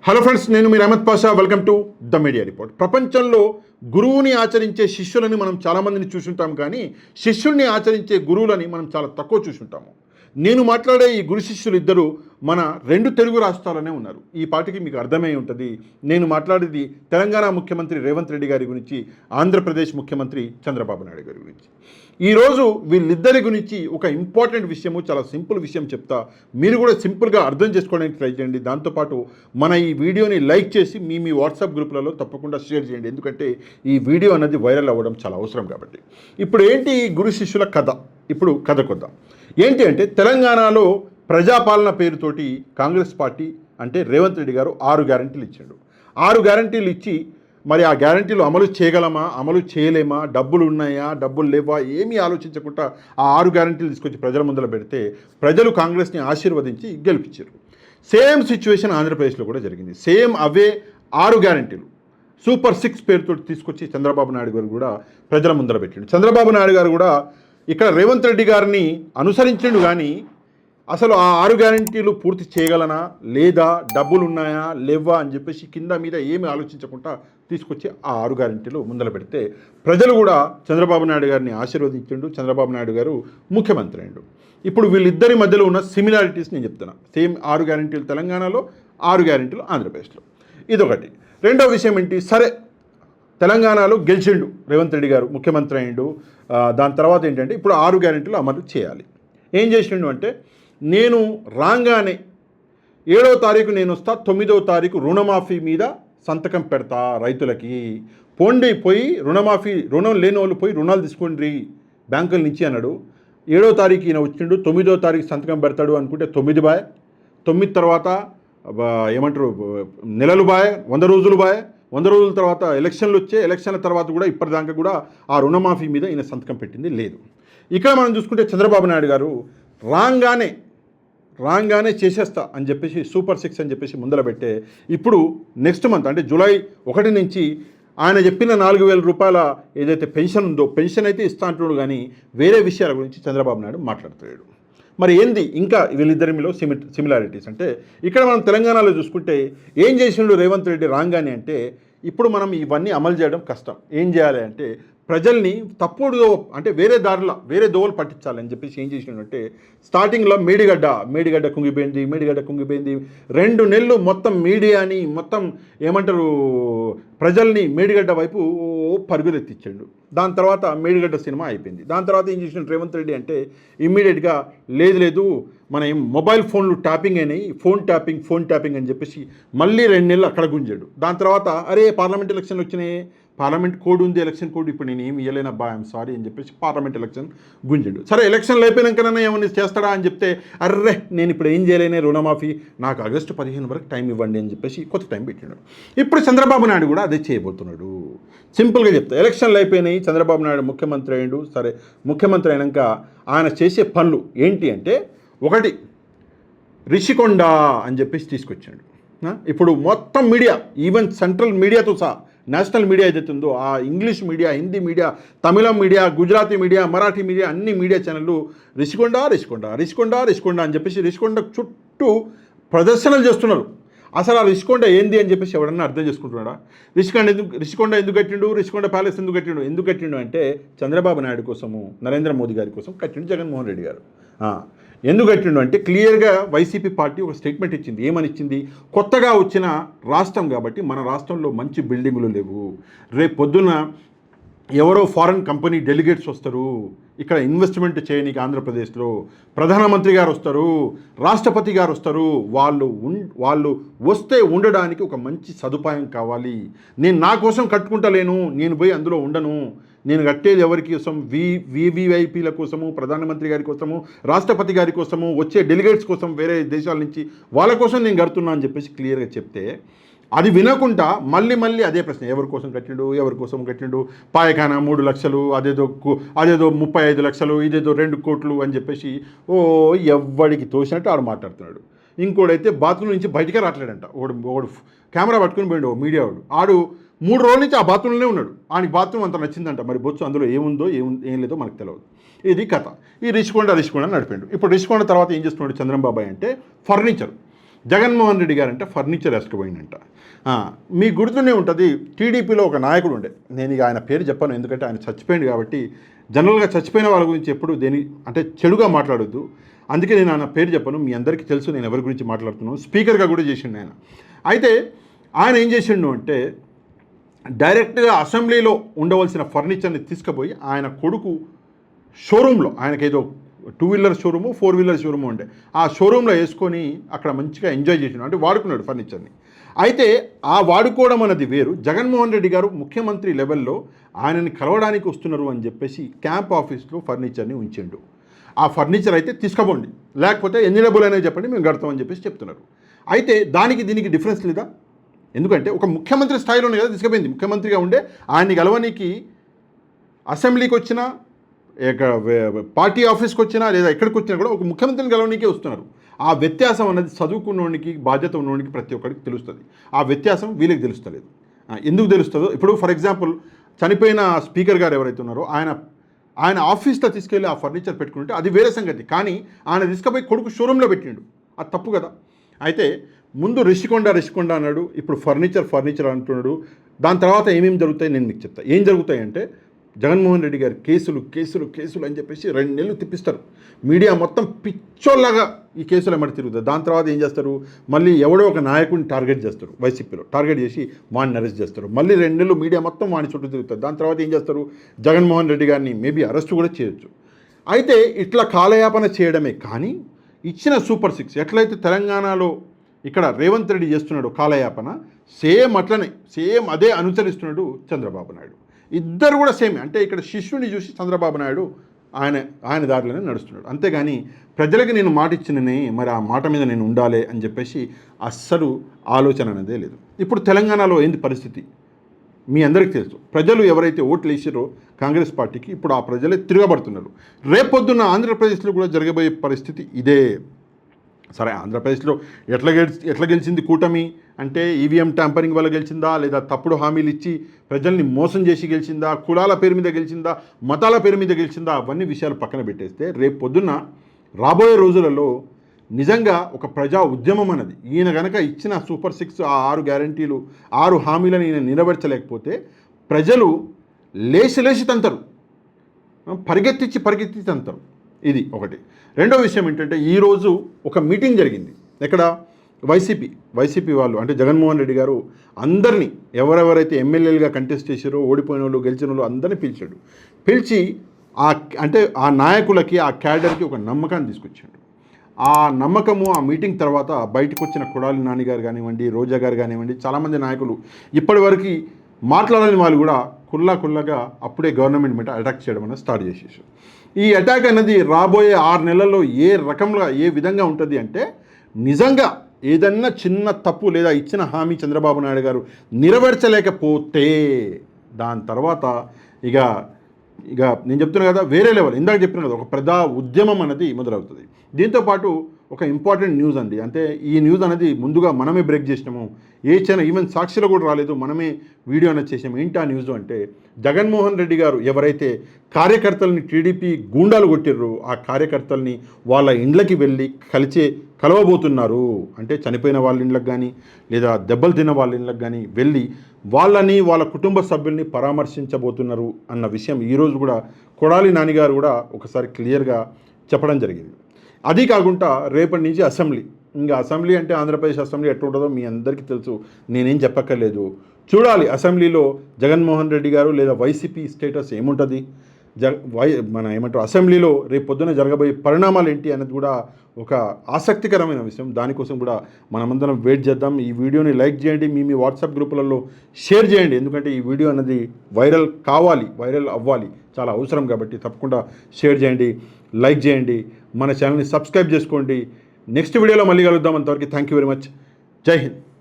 Hello friends, నేను మీ Ahmad Pasha. Welcome to the media report. ప్రపంచంలో గురువుని ఆచరించే శిష్యులని మనం చాలామందిని చూసుంటాం, కానీ శిష్యుల్ని ఆచరించే గురువులని మనం చాలా తక్కువ చూసుంటాము. నేను మాట్లాడే ఈ గురు శిష్యులు ఇద్దరు మన 2 తెలుగు రాష్ట్రాలనే ఉన్నారు. ఈ పాటికి మీకు అర్థమై ఉంటుంది. నేను మాట్లాడేది తెలంగాణ ముఖ్యమంత్రి రేవంత్ రెడ్డి గారి గురించి, ఆంధ్రప్రదేశ్ ముఖ్యమంత్రి చంద్రబాబు నాయుడు గారి గురించి. ఈరోజు వీళ్ళిద్దరి గురించి ఒక ఇంపార్టెంట్ విషయము, చాలా సింపుల్ విషయం చెప్తా. మీరు కూడా సింపుల్గా అర్థం చేసుకోవడానికి ట్రై చేయండి. దాంతోపాటు మన ఈ వీడియోని లైక్ చేసి మీ వాట్సాప్ గ్రూప్లలో తప్పకుండా షేర్ చేయండి, ఎందుకంటే ఈ వీడియో అనేది వైరల్ అవ్వడం చాలా అవసరం కాబట్టి. ఇప్పుడు ఏంటి ఈ గురు శిష్యుల కథ? ఇప్పుడు కథ కొద్దాం. ఏంటి అంటే, తెలంగాణలో ప్రజాపాలన పేరుతోటి కాంగ్రెస్ పార్టీ అంటే రేవంత్ రెడ్డి గారు 6 గ్యారంటీలు ఇచ్చాడు. 6 గ్యారంటీలు ఇచ్చి మరి ఆ గ్యారంటీలు అమలు చేయగలమా, అమలు చేయలేమా, డబ్బులు ఉన్నాయా, డబ్బులు లేవా, ఏమీ ఆలోచించకుండా ఆ 6 గ్యారంటీలు తీసుకొచ్చి ప్రజల ముందర పెడితే ప్రజలు కాంగ్రెస్ని ఆశీర్వదించి గెలిపించారు. సేమ్ సిచ్యువేషన్ ఆంధ్రప్రదేశ్లో కూడా జరిగింది. సేమ్ అవే 6 గ్యారంటీలు సూపర్ 6 పేరుతో తీసుకొచ్చి చంద్రబాబు నాయుడు గారు కూడా ప్రజల ముందర పెట్టిండు. చంద్రబాబు నాయుడు గారు కూడా ఇక్కడ రేవంత్ రెడ్డి గారిని అనుసరించిండు, కానీ అసలు ఆ 6 గ్యారంటీలు పూర్తి చేయగలనా, లేదా డబ్బులు ఉన్నాయా లేవా అని చెప్పేసి కింద మీద ఏమి ఆలోచించకుండా తీసుకొచ్చి ఆ 6 గ్యారంటీలు ముందర పెడితే ప్రజలు కూడా చంద్రబాబు నాయుడు గారిని ఆశీర్వదించిండు. చంద్రబాబు నాయుడు గారు ముఖ్యమంత్రి అయ్యిండు. ఇప్పుడు వీళ్ళిద్దరి మధ్యలో ఉన్న సిమిలారిటీస్ నేను చెప్తున్నా. సేమ్ 6 గ్యారంటీలు తెలంగాణలో, 6 గ్యారంటీలు ఆంధ్రప్రదేశ్లో. ఇదొకటి. రెండో విషయం ఏంటి, సరే తెలంగాణలో గెలిచిండు రేవంత్ రెడ్డి గారు, ముఖ్యమంత్రి అయ్యిండు. దాని తర్వాత ఏంటంటే ఇప్పుడు 6 గ్యారంటీలు అమలు చేయాలి. ఏం చేసిండు అంటే, నేను రాగానే 7వ తారీఖు నేను వస్తా, 9వ తారీఖు రుణమాఫీ మీద సంతకం పెడతా రైతులకి. పోయి రుణమాఫీ, రుణం లేని వాళ్ళు పోయి రుణాలు తీసుకోండి బ్యాంకుల నుంచి అన్నాడు. 7వ తారీఖు ఈయన వచ్చిండు, 9వ తారీఖు సంతకం పెడతాడు అనుకుంటే 9 బాయ్, 9 తర్వాత ఏమంటారు నెలలు బాయ్, 100 రోజులు బాయ్, 100 రోజుల తర్వాత ఎలక్షన్లు వచ్చే, ఎలక్షన్ల తర్వాత కూడా ఇప్పటిదాకా కూడా ఆ రుణమాఫీ మీద ఈయన సంతకం పెట్టింది లేదు. ఇక్కడ మనం చూసుకుంటే చంద్రబాబు నాయుడు గారు రాగానే చేసేస్తా అని చెప్పేసి సూపర్ 6 అని చెప్పేసి ముందర పెట్టే, ఇప్పుడు నెక్స్ట్ మంత్ అంటే జూలై 1 నుంచి ఆయన చెప్పిన 4,000 రూపాయల ఏదైతే పెన్షన్ ఉందో, పెన్షన్ అయితే ఇస్తా అంటున్నాడు, కానీ వేరే విషయాల గురించి చంద్రబాబు నాయుడు మాట్లాడుతున్నాడు. మరి ఏంది ఇంకా వీళ్ళిద్దరిలో సిమిలారిటీస్ అంటే, ఇక్కడ మనం తెలంగాణలో చూసుకుంటే ఏం చేసిండు రేవంత్ రెడ్డి రాగానే అంటే, ఇప్పుడు మనం ఇవన్నీ అమలు చేయడం కష్టం. ఏం చేయాలి అంటే, ప్రజల్ని తప్పుడు అంటే వేరే దోవలు పట్టించాలని చెప్పేసి ఏం చేసిండంటే, స్టార్టింగ్లో మేడిగడ్డ కుంగిపోయింది. 2 నెలలు మొత్తం మీడియాని, మొత్తం ఏమంటారు ప్రజల్ని మేడిగడ్డ వైపు పరుగులెత్తించాడు. దాని తర్వాత మేడిగడ్డ సినిమా అయిపోయింది. దాని తర్వాత ఏం చేసిన రేవంత్ రెడ్డి అంటే, ఇమ్మీడియట్గా లేదు మన మొబైల్ ఫోన్లు ట్యాపింగ్ అయినాయి, ఫోన్ ట్యాపింగ్ అని చెప్పేసి మళ్ళీ 2 నెలలు అక్కడ గుంజాడు. దాని తర్వాత అరే పార్లమెంట్ ఎలక్షన్లు వచ్చినాయి, పార్లమెంట్ కోడ్ ఉంది, ఎలక్షన్ కోడ్, ఇప్పుడు నేను ఏమి ఇవ్వలేనబ్బా, ఐఎమ్ సారీ అని చెప్పేసి పార్లమెంట్ ఎలక్షన్ గుంజాడు. సరే ఎలక్షన్లు అయిపోయినాకనైనా ఏమన్నా చేస్తాడా అని చెప్తే, అర్రే నేను ఇప్పుడు ఏం చేయలేనే, రుణమాఫీ నాకు ఆగస్టు 15 వరకు టైం ఇవ్వండి అని చెప్పేసి కొత్త టైం పెట్టాడు. ఇప్పుడు చంద్రబాబు నాయుడు కూడా అదే చేయబోతున్నాడు. సింపుల్గా చెప్తా, ఎలక్షన్లు అయిపోయినాయి, చంద్రబాబు నాయుడు ముఖ్యమంత్రి అయ్యాడు. సరే ముఖ్యమంత్రి అయినాక ఆయన చేసే పనులు ఏంటి అంటే, ఒకటి రిషికొండ అని చెప్పేసి తీసుకొచ్చాడు. ఇప్పుడు మొత్తం మీడియా, ఈవెన్ సెంట్రల్ మీడియాతో సహా నేషనల్ మీడియా ఏదైతే ఉందో, ఆ ఇంగ్లీష్ మీడియా, హిందీ మీడియా, తమిళం media, Gujarati media, Marathi media, అన్ని మీడియా ఛానళ్ళు రిషికొండ అని చెప్పేసి రిషికొండ చుట్టూ ప్రదర్శనలు చేస్తున్నారు. అసలు ఆ రిషికొండ ఏంది అని చెప్పేసి ఎవడన్నా అర్థం చేసుకుంటున్నాడా? రిషికొండ ఎందుకు కట్టిండు, రిషికొండ ప్యాలెస్ ఎందుకు కట్టిండు అంటే, చంద్రబాబు నాయుడు కోసము, నరేంద్ర మోదీ గారి కోసం కట్టిండు జగన్మోహన్ రెడ్డి గారు. ఎందుకు కట్టిండు అంటే, క్లియర్గా వైసీపీ పార్టీ ఒక స్టేట్మెంట్ ఇచ్చింది. ఏమని ఇచ్చింది? కొత్తగా వచ్చిన రాష్ట్రం కాబట్టి మన రాష్ట్రంలో మంచి బిల్డింగులు లేవు, రేపు పొద్దున్న ఎవరో ఫారెన్ కంపెనీ డెలిగేట్స్ వస్తారు, ఇక్కడ ఇన్వెస్ట్మెంట్ చేయడానికి ఆంధ్రప్రదేశ్లో ప్రధానమంత్రి గారు వస్తారు, రాష్ట్రపతి గారు వస్తారు, వాళ్ళు వస్తే ఉండడానికి ఒక మంచి సదుపాయం కావాలి. నేను నా కోసం కట్టుకుంటలేను, నేను పోయి అందులో ఉండను, నేను కట్టేది ఎవరి కోసం, వివిఐపీల కోసము, ప్రధానమంత్రి గారి కోసము, రాష్ట్రపతి గారి కోసము, వచ్చే డెలిగేట్స్ కోసం, వేరే దేశాల నుంచి వాళ్ళ కోసం నేను కడుతున్నా అని చెప్పేసి క్లియర్గా చెప్తే, అది వినకుండా మళ్ళీ అదే ప్రశ్న, ఎవరి కోసం కట్టిండు, పాయఖానా 3 లక్షలు, అదేదో 35 లక్షలు, ఇదేదో 2 కోట్లు అని చెప్పేసి ఎవ్వడికి తోసినట్టు ఆడు మాట్లాడుతున్నాడు. ఇంకోడైతే బాత్రూమ్ నుంచి బయటికే రావట్లేడంట. ఒకడు కెమెరా పట్టుకుని పోయాడు, మీడియా ఆడు 3 రోజుల నుంచి ఆ బాత్రూంలోనే ఉన్నాడు. ఆయనకి బాత్రూమ్ అంత నచ్చిందంట. మరి బొచ్చు అందులో ఏముందో ఏం లేదో మనకు తెలియదు. ఇది కథ. ఈ రిషికొండ నడిపాడు. ఇప్పుడు రిషికొండ తర్వాత ఏం చేస్తున్నాడు చంద్రబాబు అంటే, జగన్మోహన్ రెడ్డి గారు అంటే ఫర్నిచర్ వేసుకుపోయిందంట. మీకు గుర్తుండే ఉంటుంది, టీడీపీలో ఒక నాయకుడు ఉండే, నేను ఇక ఆయన పేరు చెప్పాను ఎందుకంటే ఆయన చచ్చిపోయింది కాబట్టి జనరల్గా చచ్చిపోయిన వాళ్ళ గురించి ఎప్పుడు అంటే చెడుగా మాట్లాడొద్దు, అందుకే నేను ఆయన పేరు చెప్పాను. మీ అందరికీ తెలుసు నేను ఎవరి గురించి మాట్లాడుతున్నాను. స్పీకర్గా కూడా చేసిండు ఆయన. అయితే ఆయన ఏం చేసిండు అంటే డైరెక్ట్గా అసెంబ్లీలో ఉండవలసిన ఫర్నిచర్ని తీసుకుపోయి ఆయన కొడుకు షోరూంలో, ఆయనకేదో 2 వీలర్ షోరూము 4 వీలర్ షోరూము ఉండే, ఆ షోరూంలో వేసుకొని అక్కడ మంచిగా ఎంజాయ్ చేసినాడు, అంటే వాడుకున్నాడు ఫర్నిచర్ని. అయితే ఆ వాడుకోవడం అన్నది వేరు. జగన్మోహన్ రెడ్డి గారు ముఖ్యమంత్రి లెవెల్లో ఆయనని కలవడానికి వస్తున్నారు అని చెప్పేసి క్యాంప్ ఆఫీస్లో ఫర్నిచర్ని ఉంచిండు. ఆ ఫర్నిచర్ అయితే తీసుకుపోండి, లేకపోతే ఎన్ని డబ్బులు అనేది చెప్పండి మేము కడతామని చెప్పేసి చెప్తున్నారు. అయితే దానికి దీనికి డిఫరెన్స్ లేదా? ఎందుకంటే ఒక ముఖ్యమంత్రి స్థాయిలోనే కదా తీసుకుపోయింది. ముఖ్యమంత్రిగా ఉండే ఆయన్ని కలవనికి అసెంబ్లీకి వచ్చినా, పార్టీ ఆఫీస్కి వచ్చినా, లేదా ఎక్కడికి వచ్చినా కూడా ఒక ముఖ్యమంత్రిని కలవనీకే వస్తున్నారు. ఆ వ్యత్యాసం అన్నది చదువుకున్నోడికి, బాధ్యత ఉన్నోడికి ప్రతి ఒక్కరికి తెలుస్తుంది. ఆ వ్యత్యాసం వీళ్ళకి తెలుస్తలేదు. ఎందుకు తెలుస్తుందో, ఇప్పుడు ఫర్ ఎగ్జాంపుల్ చనిపోయిన స్పీకర్ గారు ఎవరైతే ఉన్నారో ఆయన ఆఫీస్లో తీసుకెళ్ళి ఆ ఫర్నిచర్ పెట్టుకుంటే అది వేరే సంగతి. కానీ ఆయన తీసుకుపోయి కొడుకు షోరూంలో పెట్టిండు, అది తప్పు కదా. అయితే ముందు రిషికొండ అన్నాడు, ఇప్పుడు ఫర్నిచర్ అంటున్నాడు. దాని తర్వాత ఏమేమి జరుగుతాయి నేను మీకు చెప్తాను. ఏం జరుగుతాయి అంటే జగన్మోహన్ రెడ్డి గారు కేసులు అని చెప్పేసి 2 నెలలు తిప్పిస్తారు. మీడియా మొత్తం పిచ్చోళ్ళగా ఈ కేసులు ఎమ్మడి తిరుగుతుంది. దాని తర్వాత ఏం చేస్తారు, మళ్ళీ ఎవడో ఒక నాయకుడిని టార్గెట్ చేస్తారు, వైసీపీలో టార్గెట్ చేసి వాడిని అరెస్ట్ చేస్తారు. మళ్ళీ 2 నెలలు మీడియా మొత్తం వాడిని చుట్టూ తిరుగుతారు. దాని తర్వాత ఏం చేస్తారు, జగన్మోహన్ రెడ్డి గారిని మేబీ అరెస్ట్ కూడా చేయొచ్చు. అయితే ఇట్లా కాలయాపన చేయడమే కానీ ఇచ్చిన సూపర్ 6 ఎట్లయితే తెలంగాణలో ఇక్కడ రేవంత్ రెడ్డి చేస్తున్నాడు కాలయాపన, సేమ్ అదే అనుసరిస్తున్నాడు చంద్రబాబు నాయుడు. ఇద్దరు కూడా సేమే. అంటే ఇక్కడ శిష్యుని చూసి చంద్రబాబు నాయుడు ఆయన దారిలోనే నడుస్తున్నాడు. అంతేగాని ప్రజలకి నేను మాట ఇచ్చినని మరి ఆ మాట మీద నేను ఉండాలి అని చెప్పేసి అస్సలు ఆలోచన అనేదే లేదు. ఇప్పుడు తెలంగాణలో ఏంది పరిస్థితి మీ అందరికీ తెలుసు. ప్రజలు ఎవరైతే ఓట్లు వేసారో కాంగ్రెస్ పార్టీకి, ఇప్పుడు ఆ ప్రజలే తిరగబడుతున్నారు. రేపొద్దున్న ఆంధ్రప్రదేశ్లో కూడా జరగబోయే పరిస్థితి ఇదే. సరే, ఆంధ్రప్రదేశ్లో ఎట్లా గెలిచింది కూటమి అంటే ఈవీఎం ట్యాంపరింగ్ వల్ల గెలిచిందా, లేదా తప్పుడు హామీలు ఇచ్చి ప్రజల్ని మోసం చేసి గెలిచిందా, కులాల పేరు మీద గెలిచిందా, మతాల పేరు మీద గెలిచిందా, అవన్నీ విషయాలు పక్కన పెట్టేస్తే రేపు పొద్దున్న రాబోయే రోజులలో నిజంగా ఒక ప్రజా ఉద్యమం అన్నది, ఈయన కనుక ఇచ్చిన సూపర్ 6 ఆ 6 గ్యారంటీలు 6 హామీలను ఈయన నెరవేర్చలేకపోతే ప్రజలు లేచి తంతరు, పరిగెత్తి తంతరు. ఇది ఒకటి. రెండో విషయం ఏంటంటే ఈరోజు ఒక మీటింగ్ జరిగింది. ఎక్కడ? వైసీపీ వాళ్ళు, అంటే జగన్మోహన్ రెడ్డి గారు అందరినీ ఎవరెవరైతే ఎమ్మెల్యేలుగా కంటెస్ట్ చేశారో, ఓడిపోయిన వాళ్ళు గెలిచిన వాళ్ళు అందరినీ పిలిచి ఆ నాయకులకి, ఆ క్యాడర్కి ఒక నమ్మకాన్ని తీసుకొచ్చాడు. ఆ నమ్మకము ఆ మీటింగ్ తర్వాత బయటకు వచ్చిన కొడాలి నాని గారు కానివ్వండి, రోజా గారు కానివ్వండి, చాలామంది నాయకులు ఇప్పటివరకు మాట్లాడని వాళ్ళు కూడా కుల్లాగా అప్పుడే గవర్నమెంట్ మీద అటాక్ చేయడం అనేది స్టార్ట్ చేసేసారు. ఈ అటాక్ అనేది రాబోయే 6 నెలల్లో ఏ విధంగా ఉంటుంది అంటే, నిజంగా ఏదన్నా చిన్న తప్పు లేదా ఇచ్చిన హామీ చంద్రబాబు నాయుడు గారు నెరవేర్చలేకపోతే దాని తర్వాత ఇక నేను చెప్తున్నా కదా, వేరే లెవెల్. ఇందాక చెప్పిన కదా, ఒక ప్రజా ఉద్యమం అనేది మొదలవుతుంది. దీంతోపాటు ఒక ఇంపార్టెంట్ న్యూస్ అండి. అంటే ఈ న్యూస్ అనేది ముందుగా మనమే బ్రేక్ చేసినాము. ఏ ఛానల్ ఈవెన్ సాక్షిలో కూడా రాలేదు, మనమే వీడియో అనేది చేసాము. ఏంటి ఆ న్యూస్ అంటే, జగన్మోహన్ రెడ్డి గారు ఎవరైతే కార్యకర్తలని టీడీపీ గూండాలు కొట్టిర్రు, ఆ కార్యకర్తల్ని వాళ్ళ ఇండ్లకి వెళ్ళి కలవబోతున్నారు. అంటే చనిపోయిన వాళ్ళ ఇండ్లకు కానీ, లేదా దెబ్బలు తిన్న వాళ్ళ ఇండ్లకు కానీ వెళ్ళి వాళ్ళని, వాళ్ళ కుటుంబ సభ్యుల్ని పరామర్శించబోతున్నారు అన్న విషయం ఈరోజు కూడా కొడాలి నాని గారు కూడా ఒకసారి క్లియర్గా చెప్పడం జరిగింది. అది కాకుండా రేపటి నుంచి అసెంబ్లీ అంటే ఆంధ్రప్రదేశ్ అసెంబ్లీ ఎట్లుంటుందో మీ అందరికీ తెలుసు, నేనేం చెప్పక్కర్లేదు. చూడాలి అసెంబ్లీలో జగన్మోహన్ రెడ్డి గారు లేదా వైసీపీ స్టేటస్ ఏముంటుంది, అసెంబ్లీలో రేపు పొద్దున జరగబోయే పరిణామాలు ఏంటి అనేది కూడా ఒక ఆసక్తికరమైన విషయం. దానికోసం కూడా మనమందరం వెయిట్ చేద్దాం. ఈ వీడియోని లైక్ చేయండి, మీ వాట్సాప్ గ్రూపులలో షేర్ చేయండి. ఎందుకంటే ఈ వీడియో అనేది వైరల్ అవ్వాలి, చాలా అవసరం కాబట్టి తప్పకుండా షేర్ చేయండి, లైక్ చేయండి, మన ఛానల్ని సబ్స్క్రైబ్ చేసుకోండి. నెక్స్ట్ వీడియోలో మళ్ళీ కలుద్దాం. అంతవరకు థ్యాంక్ యూ వెరీ మచ్. జై హింద్.